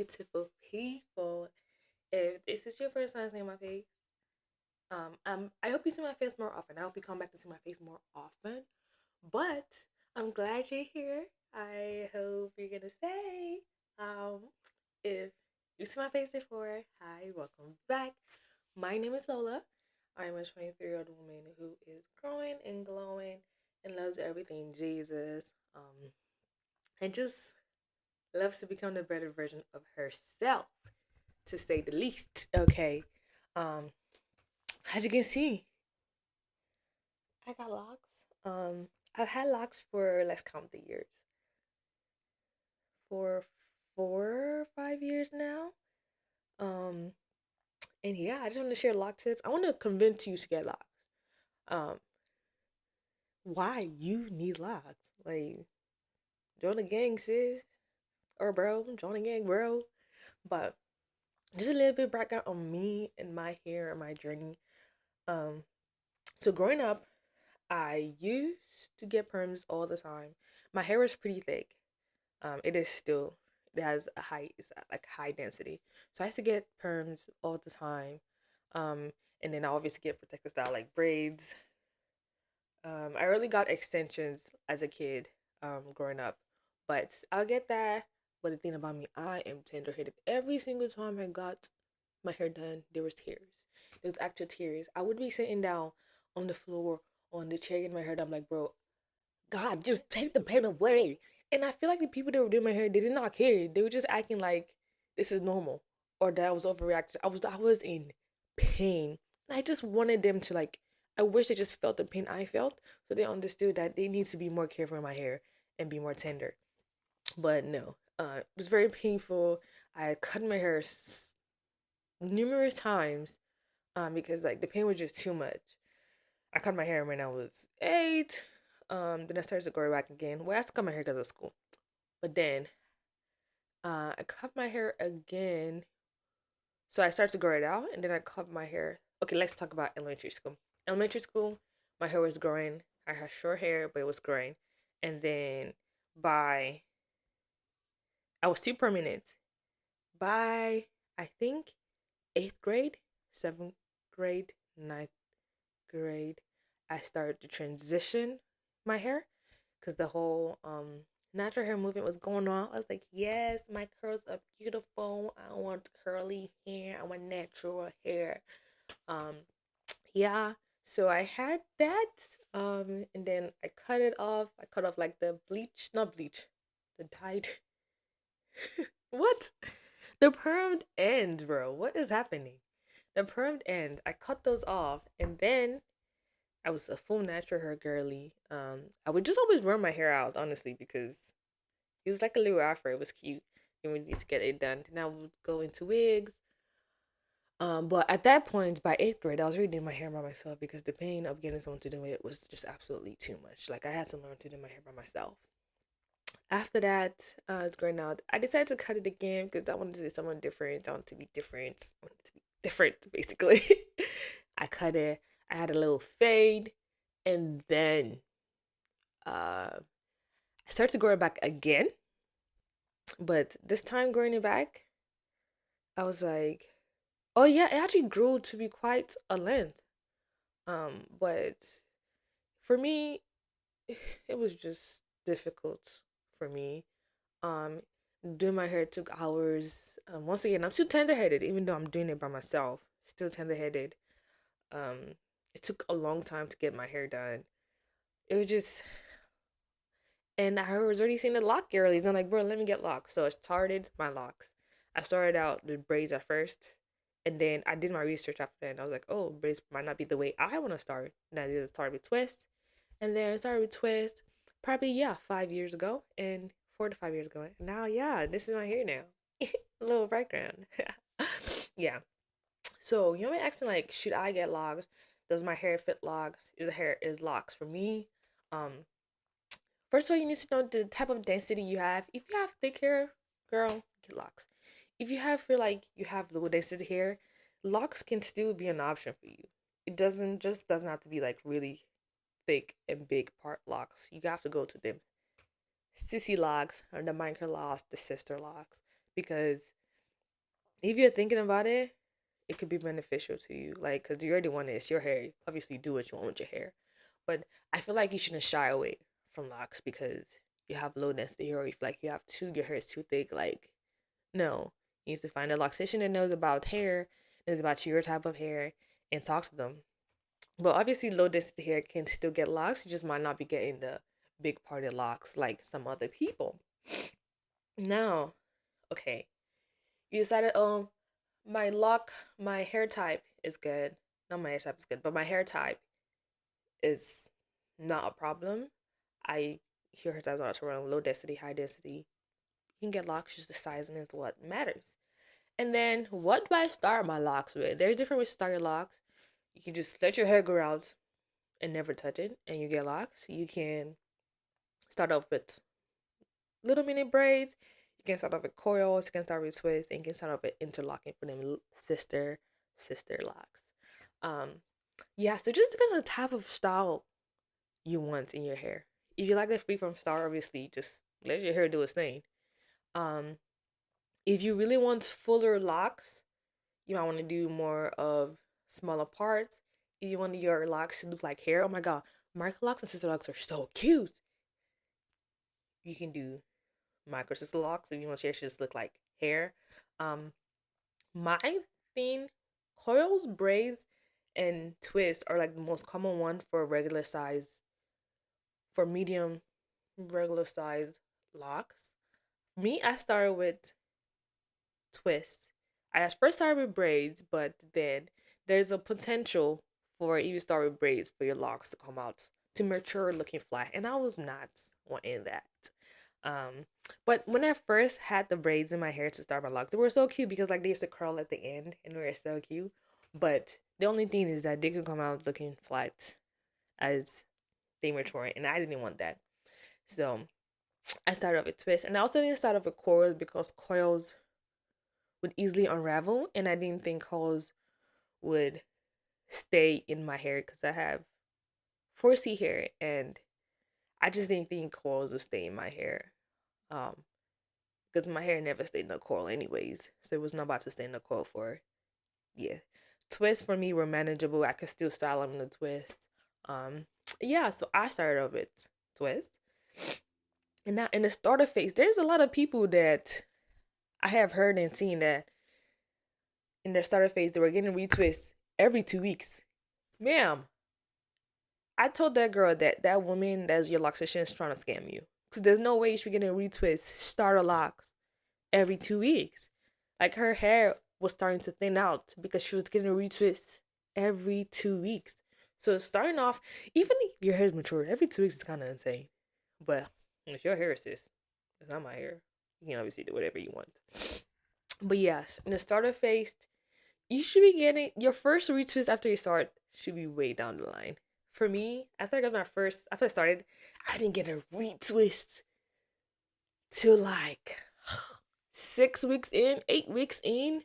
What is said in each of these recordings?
beautiful people. If this is your first time seeing my face, I hope you see my face more often. I hope you come back to see my face more often. But I'm glad you're here. I hope you're gonna stay. If you see my face before, hi, welcome back. My name is Lola. I am a 23-year-old woman who is growing and glowing and loves everything Jesus. And just loves to become the better version of herself, to say the least. Okay. Um, as you can see, I got locks. I've had locks for, let's count the years, for 4 or 5 years now. Um, and yeah, I just want to share lock tips. I want to convince you to get locks. Um, why you need locks? Like, join the gang, sis, or bro, join the gang, bro. But just a little bit of background on me and my hair and my journey. Um, so growing up, I used to get perms all the time. My hair was pretty thick. It is still. It has a high, it's like high density. So I used to get perms all the time. Um, and then I obviously get protective style like braids. I really got extensions as a kid, growing up, but I'll get that. But the thing about me, I am tender headed. Every single time I got my hair done, there was tears. There was actual tears. I would be sitting down on the floor on the chair getting my hair done. I'm like, bro, God, just take the pain away. And I feel like the people that were doing my hair, they did not care. They were just acting like this is normal or that I was overreacting. I was in pain. And I just wanted them to like. I wish they just felt the pain I felt, so they understood that they need to be more careful in my hair and be more tender. But no, it was very painful. I cut my hair numerous times, because like the pain was just too much. I cut my hair when I was 8. Then I started to grow back again. Well, I had to cut my hair because of school. But then I cut my hair again. So I started to grow it out and then I cut my hair. Okay, let's talk about elementary school. Elementary school, my hair was growing. I had short hair, but it was growing. And then by, I was still permanent. By, I think, 8th grade, 7th grade, ninth grade, I started to transition my hair because the whole natural hair movement was going on. I was like, yes, my curls are beautiful. I want curly hair. I want natural hair. Um, yeah. So I had that. And then I cut it off. I cut off like the bleach, not bleach, the dyed. What? The permed end, bro. What is happening? The permed end. I cut those off, and then I was a full natural hair girly. I would just always run my hair out, honestly, because it was like a little afro. It was cute. And we used to get it done. Then I would go into wigs. But at that point, by 8th grade, I was already doing my hair by myself because the pain of getting someone to do it was just absolutely too much. Like I had to learn to do my hair by myself. After that, it's growing out. I decided to cut it again because I wanted to do someone different. I wanted to be different. I wanted to be different, basically. I cut it. I had a little fade, and then I started to grow it back again. But this time growing it back, I was like, oh yeah, it actually grew to be quite a length. But for me, it was just difficult for me. Um, Doing my hair took hours. Once again, I'm still tender headed, even though I'm doing it by myself. Still tender headed. Um, it took a long time to get my hair done. It was just, and I was already seeing the lock girlies. I'm like, bro, let me get locks. So I started my locks. I started out the braids at first, and then I did my research after that. And I was like, oh, braids might not be the way I want to start. And I did start with twist, and then I started with twist, probably yeah, 5 years ago, and 4 to 5 years ago. And now yeah, this is my hair now. A little background. Yeah. So you know me asking like, should I get locks? Does my hair fit locks? Is the hair is locks for me? Um, First of all, you need to know the type of density you have. If you have thick hair, girl, get locks. If you have feel like you have low density hair, locks can still be an option for you. It doesn't have to be like really thick and big part locks. You have to go to them sissy locks or the micro locks, the sister locks, because If you're thinking about it, it could be beneficial to you. Like, because you already want it, it's your hair. You obviously do what you want with your hair. But I feel like you shouldn't shy away from locks because you have low density hair, or you feel like you have your hair is too thick. Like, no. You need to find a loctician that knows about hair, knows about your type of hair, and talk to them. But obviously, low density hair can still get locks. You just might not be getting the big parted locks like some other people. Now, okay, you decided, my hair type is good. Not my hair type is good, but my hair type is not a problem. I hear hair types are around low density, high density. You can get locks, just the sizing is what matters. And then, what do I start my locks with? There's different ways to start your locks. You can just let your hair grow out and never touch it, and you get locks. You can start off with little mini braids. You can start off with coils. You can start with twists, and you can start off with interlocking for them sister locks. Um, yeah. So it just depends on the type of style you want in your hair. If you like the freeform style, obviously just let your hair do its thing. Um, if you really want fuller locks, you might want to do more of smaller parts. If you want your locks to look like hair, oh my god, micro locks and sister locks are so cute. You can do micro sister locks if you want your hair to just look like hair. Um, my thing, coils, braids, and twists are like the most common one for regular size, for medium, regular size locks. Me, I started with twists. I first started with braids, but then there's a potential for you to start with braids for your locks to come out to mature looking flat, and I was not wanting that. Um, but when I first had the braids in my hair to start my locks, they were so cute because like they used to curl at the end and they were so cute. But the only thing is that they could come out looking flat as they mature, and I didn't want that. So I started off with twists, and I also didn't start off with coils because coils would easily unravel, and I didn't think coils would stay in my hair because I have 4C hair, and I just didn't think coils would stay in my hair. Um, because my hair never stayed in a coil anyways, so it was not about to stay in a coil for, yeah. Twists for me were manageable. I could still style them in the twist. Um, yeah, so I started off with twists, and now in the starter phase, there's a lot of people that I have heard and seen that in their starter phase they were getting retwists every 2 weeks. Ma'am, I told that girl that that woman that's your loctician is trying to scam you. Because there's no way you should be getting retwists, starter locks every 2 weeks. Like her hair was starting to thin out because she was getting retwists every 2 weeks. So starting off, even if your hair is mature, every 2 weeks is kind of insane. But if your hair is this, it's not my hair. You can obviously do whatever you want. But yes, in the starter phase, you should be getting your first retwist after you start should be way down the line. For me, after I got my first, after I started, I didn't get a retwist till like 6 weeks in, 8 weeks in,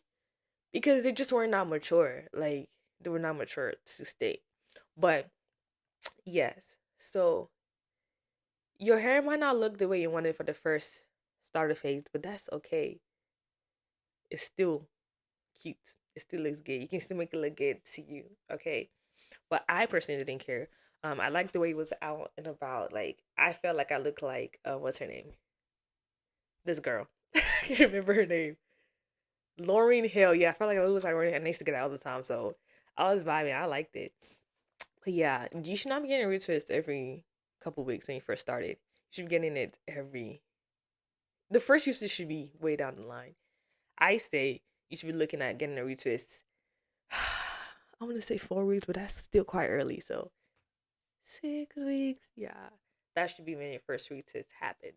because they just were not mature. Like they were not mature to stay. But yes, so your hair might not look the way you wanted for the first starter phase, but that's okay. It's still cute. It still looks good. You can still make it look good to you. Okay. But I personally didn't care. I liked the way it was out and about. Like I felt like I looked like what's her name? This girl. I can't remember her name. Lauryn Hill. Yeah, I felt like I looked like Lauryn Hill. I used to get it all the time, so I was vibing. I liked it. But yeah, you should not be getting a retwist every couple weeks when you first started. You should be getting it every. The first usage should be way down the line. I say you should be looking at getting a retwist. I want to say 4 weeks, but that's still quite early. So 6 weeks, yeah, that should be when your first retwist happens.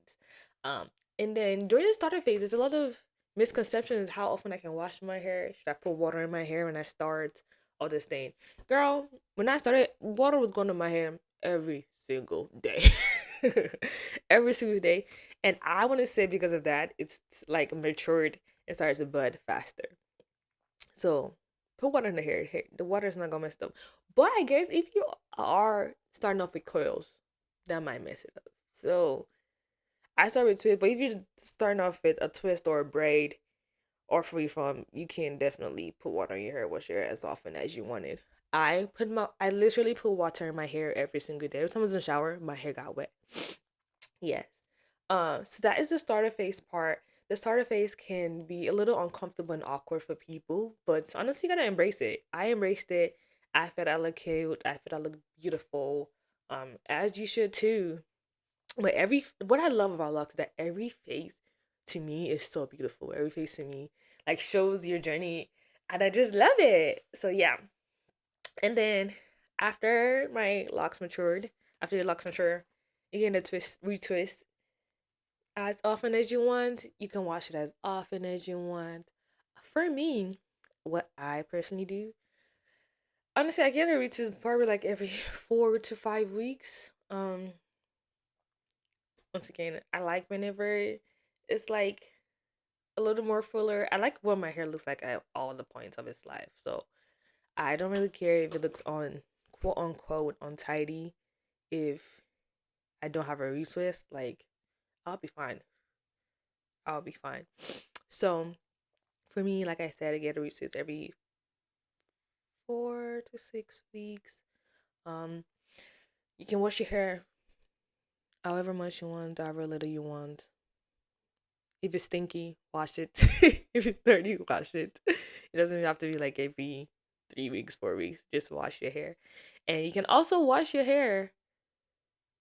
Um, and then during the starter phase, there's a lot of misconceptions how often I can wash my hair. Should I put water in my hair when I start? All this thing, girl. When I started, water was going to my hair every single day, every single day. And I want to say because of that, it's like matured and starts to bud faster. So put water in the hair. The water is not gonna mess it up. But I guess if you are starting off with coils, that might mess it up. So I start with twist, but if you're starting off with a twist or a braid or free from, you can definitely put water in your hair, wash your hair as often as you wanted. I literally put water in my hair every single day. Every time I was in the shower, my hair got wet. Yes. So that is the starter phase part. The starter phase can be a little uncomfortable and awkward for people, but honestly, you gotta embrace it. I embraced it. I felt I look cute. I felt I look beautiful. As you should too. But what I love about Lux is that every face to me is so beautiful. Every face to me like shows your journey, and I just love it. So yeah. And then after my locks matured, after your locks mature, you can retwist as often as you want. You can wash it as often as you want. For me, what I personally do, honestly, I get a retwist probably like every 4 to 5 weeks. Once again, I like whenever it's like a little more fuller. I like what my hair looks like at all the points of its life. So I don't really care if it looks on quote unquote untidy. If I don't have a retwist, like I'll be fine. I'll be fine. So for me, like I said, I get a retwist every 4 to 6 weeks. Um, you can wash your hair however much you want, however little you want. If it's stinky, wash it. If it's dirty, wash it. It doesn't have to be like every 3 weeks, 4 weeks. Just wash your hair. And you can also wash your hair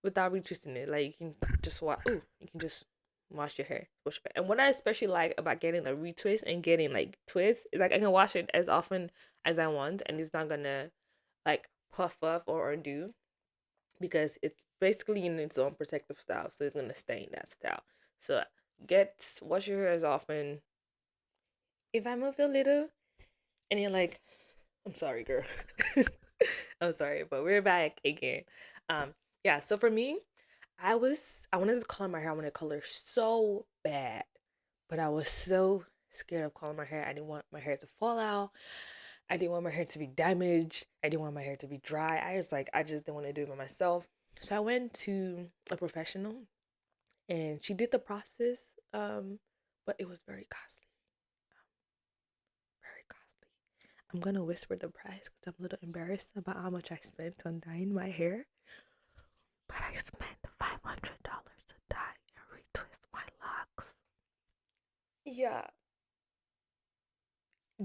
without retwisting it. Like you can just wash. Ooh, you can just wash your hair. And what I especially like about getting a retwist and getting like twists is like I can wash it as often as I want, and it's not gonna like puff up or undo because it's basically in its own protective style, so it's gonna stay in that style. So wash your hair as often. If I moved a little and you're like, I'm sorry, girl. I'm sorry, but we're back again. Yeah, so for me, I wanted to color my hair. I wanted to color so bad, but I was so scared of coloring my hair. I didn't want my hair to fall out. I didn't want my hair to be damaged. I didn't want my hair to be dry. I just didn't want to do it by myself. So I went to a professional, and she did the process. But it was very costly. Very costly. I'm gonna whisper the price because I'm a little embarrassed about how much I spent on dyeing my hair. But I spent $500 to dye and retwist my locks. Yeah,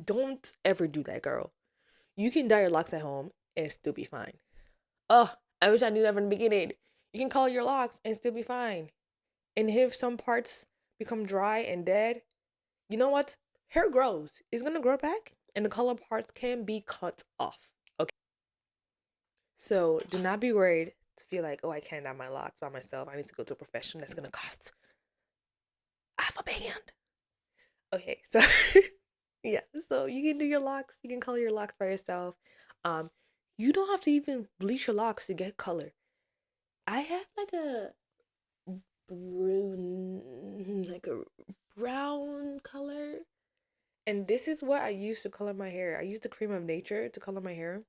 don't ever do that, girl. You can dye your locks at home and still be fine. Oh, I wish I knew that from the beginning. You can color your locks and still be fine. And if some parts become dry and dead, you know what? Hair grows. It's gonna grow back, and the color parts can be cut off. Okay. So do not be worried to feel like, oh, I can't dye my locks by myself. I need to go to a professional that's gonna cost half a band. Okay, so yeah, so you can do your locks, you can color your locks by yourself. Um, you don't have to even bleach your locks to get color. I have like a brown color, and this is what I use to color my hair. I use the cream of nature to color my hair,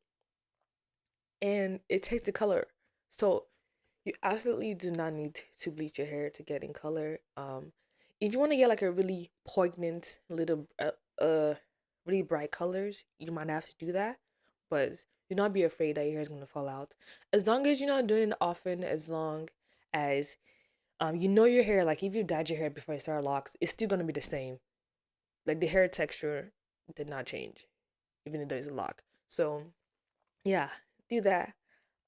and it takes the color. So you absolutely do not need to bleach your hair to get in color. If you want to get like a really poignant little really bright colors, you might have to do that. But do not be afraid that your hair is gonna fall out. As long as you're not doing it often, as long as you know your hair, like if you dyed your hair before you start locks, it's still gonna be the same. Like the hair texture did not change, even if there's a lock. So yeah, do that.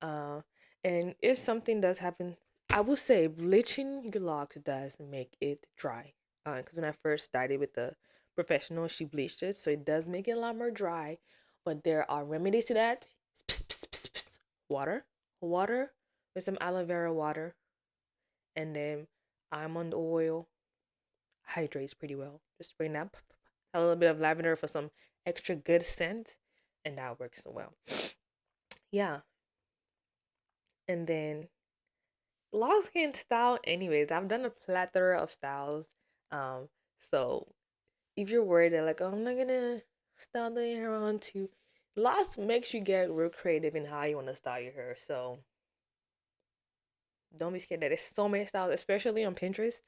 Uh, and if something does happen, I will say bleaching your locks does make it dry. Because when I first started with the professional, she bleached it, so it does make it a lot more dry. But there are remedies to that. Pss, pss, pss, pss. Water with some aloe vera water, and then almond oil hydrates pretty well. Just bring that, a little bit of lavender for some extra good scent, and that works so well. Yeah, and then locks can style anyways. I've done a plethora of styles. Um, so if you're worried that like, oh, I'm not gonna style the hair on to, locks makes you get real creative in how you want to style your hair. So don't be scared that there's so many styles, especially on Pinterest.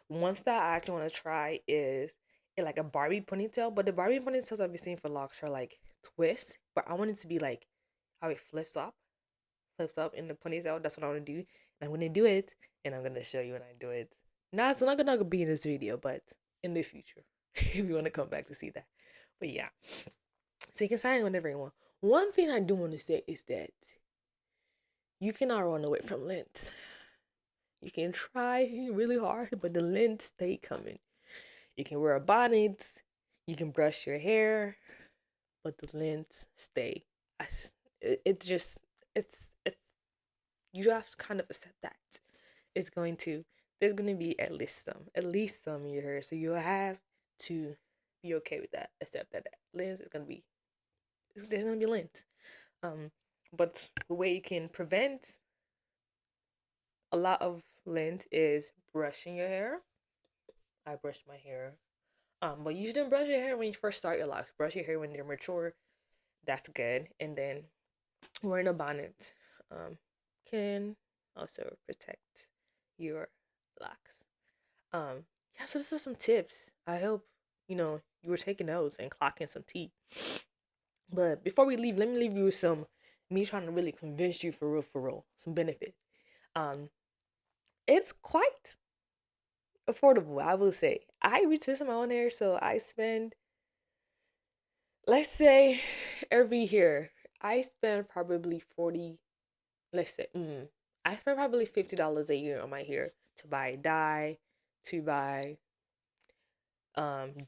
One style I actually want to try is get like a Barbie ponytail, but the Barbie ponytails I've been seeing for locks are like twists, but I want it to be like how it flips up in the ponytail. That's what I want to do. And I'm gonna do it, and I'm gonna show you when I do it. Now it's not gonna be in this video, but in the future, if you want to come back to see that. But yeah, so you can sign whenever you want. One thing I do want to say is that you cannot run away from lint. You can try really hard, but the lint stay coming. You can wear a bonnet, you can brush your hair, but the lint stay. It just it's you have to kind of accept that it's going to there's going to be at least some in your hair, so you have to be okay with that. Accept that lint is going to be there's going to be lint. But the way you can prevent a lot of lint is brushing your hair. I brush my hair. But you shouldn't brush your hair when you first start your locks. Brush your hair when they're mature. That's good. And then wearing a bonnet can also protect your locks. Yeah, so this is some tips. I hope, you were taking notes and clocking some tea. But before we leave, let me leave you with some me trying to really convince you for real, some benefit. Um, it's quite affordable, I will say. I retwist my own hair, so I spend, let's say, every year, I spend probably 40, let's say, I spend probably $50 a year on my hair to buy dye, to buy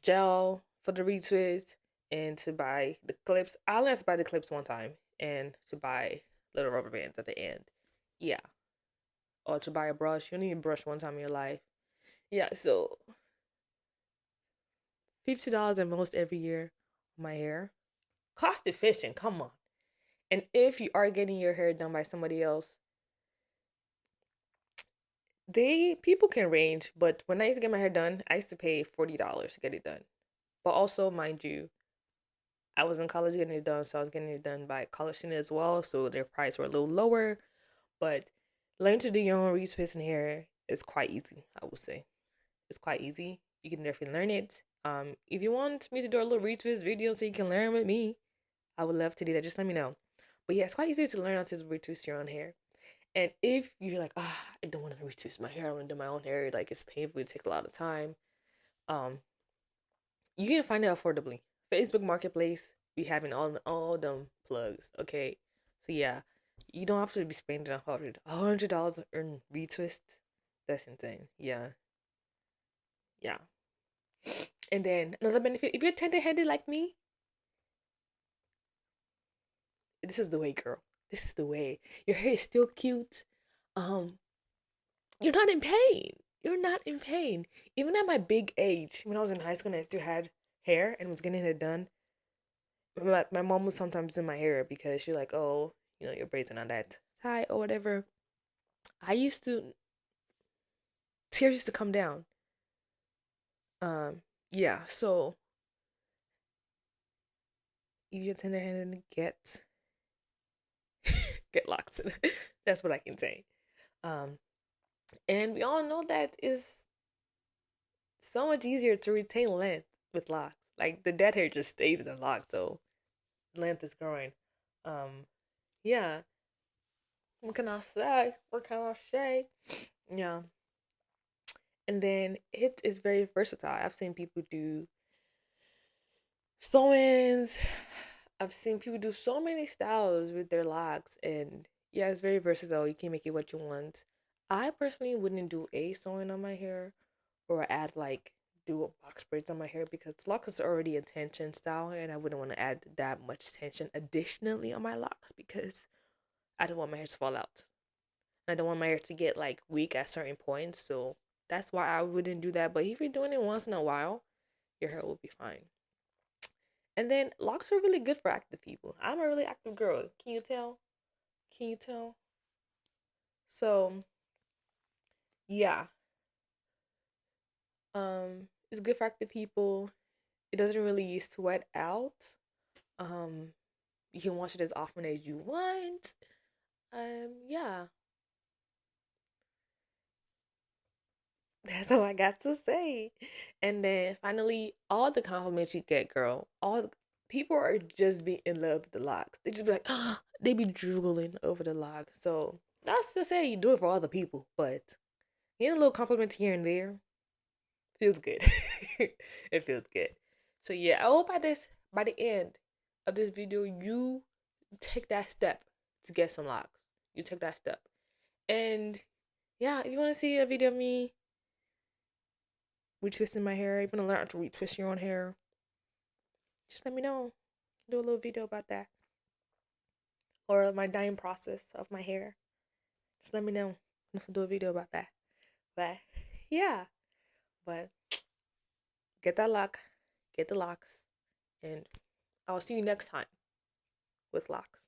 gel for the retwist, and to buy the clips. I only have to buy the clips one time, and to buy little rubber bands at the end. Yeah. Or to buy a brush. You need a brush one time in your life. Yeah, so $50 at most every year on my hair. Cost efficient, come on. And if you are getting your hair done by somebody else, people can range, but when I used to get my hair done, I used to pay $40 to get it done. But also, mind you, I was in college getting it done, so I was getting it done by college student as well, so their price were a little lower. But learning to do your own retwist and hair is quite easy, I would say. It's quite easy. You can definitely learn it. If you want me to do a little retwist video so you can learn with me, I would love to do that. Just let me know. But yeah, it's quite easy to learn how to retwist your own hair. And if you're like, I don't want to retwist my hair, I want to do my own hair, like it's painful, it takes a lot of time. Um, you can find it affordably. Facebook Marketplace, we having all them plugs. Okay, so yeah, you don't have to be spending $100 on retwist. That's insane. Yeah, yeah. And then another benefit, if you're tender-headed like me, this is the way, girl. This is the way. Your hair is still cute. Um, you're not in pain. You're not in pain. Even at my big age, when I was in high school and I still had hair and was getting it done, my mom was sometimes in my hair because she's like, oh, your braids are not that tight or whatever. Tears used to come down. Yeah, so if you're tender handed, get locked. That's what I can say. Um, and we all know that is so much easier to retain length with locks. Like the dead hair just stays in the lock, so length is growing. Um, yeah. What can I say? What can I say? Yeah. And then it is very versatile. I've seen people do sew-ins. I've seen people do so many styles with their locks, and yeah, it's very versatile. You can make it what you want. I personally wouldn't do a sewing on my hair or add like do a box braids on my hair because locks is already a tension style, and I wouldn't want to add that much tension additionally on my locks because I don't want my hair to fall out. I don't want my hair to get like weak at certain points, so that's why I wouldn't do that. But if you're doing it once in a while, your hair will be fine. And then locks are really good for active people. I'm a really active girl. Can you tell? Can you tell? So yeah, it's good for active people. It doesn't really sweat out. Um, you can wash it as often as you want. Yeah. That's all I got to say. And then finally, all the compliments you get, girl, people are just be in love with the locks. They just be like, they be drooling over the lock. So that's to say you do it for other people, but getting a little compliment here and there feels good. It feels good. So yeah, I hope by the end of this video, you take that step to get some locks. You take that step. And yeah, if you want to see a video of me retwisting my hair, you want to learn how to retwist your own hair, just let me know. Do a little video about that. Or my dyeing process of my hair. Just let me know. Let's do a video about that. But yeah. But get that lock, get the locks, and I'll see you next time with locks.